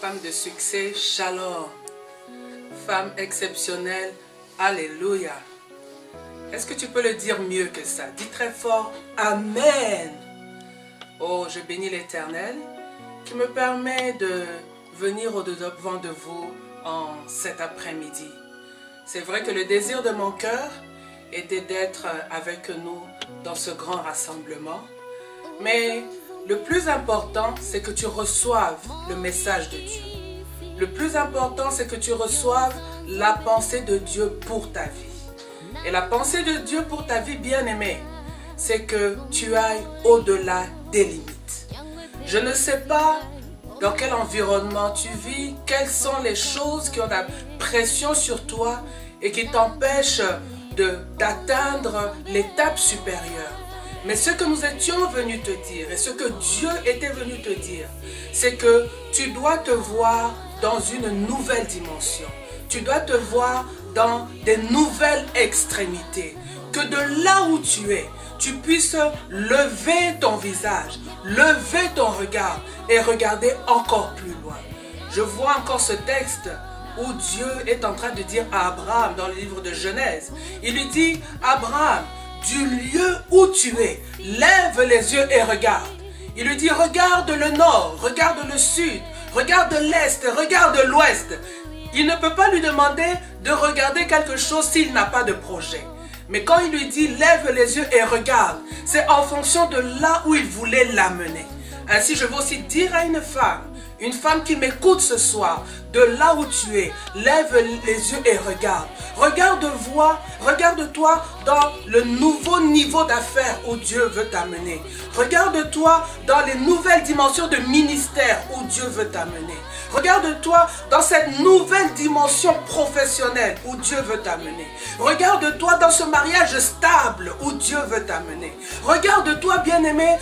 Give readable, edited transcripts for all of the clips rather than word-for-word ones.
Femme de succès, shalom. Femme exceptionnelle, alléluia. Est-ce que tu peux le dire mieux que ça? Dis très fort, amen. Oh, je bénis l'Éternel qui me permet de venir au-devant de vous en cet après-midi. C'est vrai que le désir de mon cœur était d'être avec nous dans ce grand rassemblement. Mais le plus important, c'est que tu reçoives le message de Dieu. Le plus important, c'est que tu reçoives la pensée de Dieu pour ta vie. Et la pensée de Dieu pour ta vie, bien-aimée, c'est que tu ailles au-delà des limites. Je ne sais pas dans quel environnement tu vis, quelles sont les choses qui ont la pression sur toi et qui t'empêchent d'atteindre l'étape supérieure. Mais ce que nous étions venus te dire et ce que Dieu était venu te dire, c'est que tu dois te voir dans une nouvelle dimension. Tu dois te voir dans des nouvelles extrémités. Que de là où tu es, tu puisses lever ton visage, lever ton regard et regarder encore plus loin. Je vois encore ce texte où Dieu est en train de dire à Abraham dans le livre de Genèse. Il lui dit, Abraham, du lieu où tu es, lève les yeux et regarde. Il lui dit, regarde le nord, regarde le sud, regarde l'est, regarde l'ouest. Il ne peut pas lui demander de regarder quelque chose s'il n'a pas de projet. Mais quand il lui dit, lève les yeux et regarde, c'est en fonction de là où il voulait l'amener. Ainsi, je veux aussi dire à une femme qui m'écoute ce soir, de là où tu es, lève les yeux et regarde. Regarde-toi dans le nouveau niveau d'affaires où Dieu veut t'amener. Regarde-toi dans les nouvelles dimensions de ministère où Dieu veut t'amener. Regarde-toi dans cette nouvelle dimension professionnelle où Dieu veut t'amener. Regarde-toi dans ce mariage stable où Dieu veut t'amener. Regarde-toi, bien-aimé,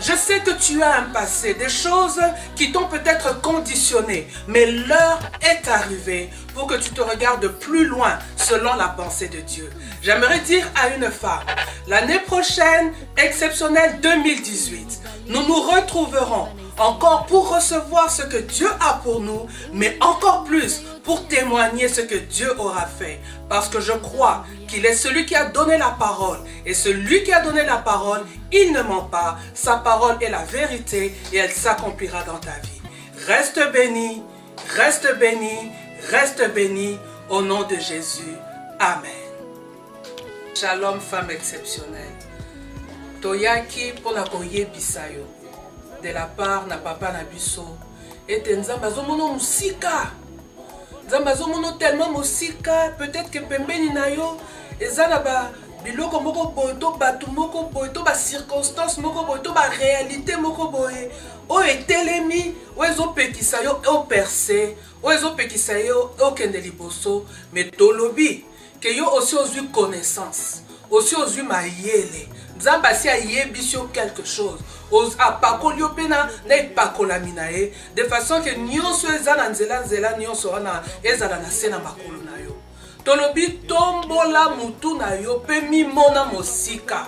je sais que tu as un passé, des choses qui t'ont peut-être conditionné, mais l'heure est arrivée pour que tu te regardes plus loin selon la pensée de Dieu. J'aimerais dire à une femme, l'année prochaine, exceptionnelle 2018, nous nous retrouverons encore pour recevoir ce que Dieu a pour nous, mais encore plus pour témoigner ce que Dieu aura fait. Parce que je crois qu'il est celui qui a donné la parole. Et celui qui a donné la parole, il ne ment pas. Sa parole est la vérité et elle s'accomplira dans ta vie. Reste béni, reste béni, reste béni au nom de Jésus. Amen. Shalom, femme exceptionnelle. Toyaki pour la koye bisayo. De la part na papa na biso. Et nzamba zomono musika. Nzamba zomono tellement musika. Peut-être que pembeni na yo. Ezana ba biloko moko boye to batu moko boye to ba circonstance moko boye to ba réalité moko boye. O etelemi. O ezopekisa yo o percé. O ezopekisa yo o kende liboso. Mais tolobi. Que yo aussi ozui connaissance. Aussi ozui mayele. Nzamba si ayebisio quelque chose. Apakoli opena na ipakolami na ye de façon que nyonso eza na nzela nyonso wana ezala na se na makolo na yo. Tolobi tombola mutu na yo pe mimona mosika.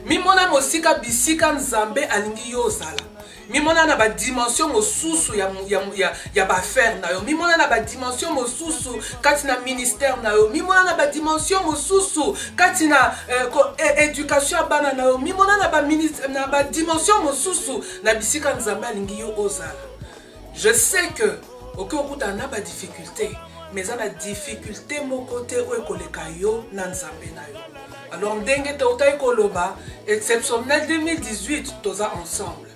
Mimona mosika bisika Nzambe alingi yo ozala. Mimona na ba dimension mosusu ya ba faire na yo. Mimona na ba dimension mosusu kati na ministère na yo. Mimona na ba dimension mosusu kati na éducation bana na yo. Mimona na ba dimension mosusu na bisika Nzambe alingi yo ozala. Je sais que okuta na ba difficulté, mais ça la difficulté mon côté o ekoleka yo na Nzambe na yo. Alors ndenge tota ekoloba exceptionnel 2018 toza ensemble.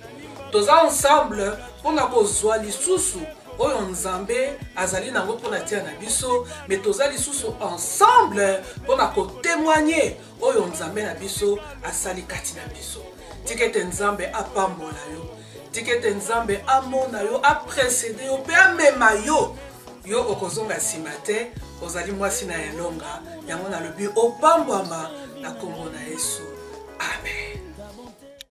Toza ensemble pour na kozwa lisusu oyo Nzambe azali nango pour na tia na biso, mais toza lisusu ensemble pour na ko témoigner oyo Nzambe na biso asali kati na biso. Tikete Nzambe apambola yo. Tikete Nzambe amona yo, aprécéder yo, pe amema yo. Yo okozonga simate, ozali mwasi na elonga, yango na lobi opambwama na kombo na Yesu. Amen.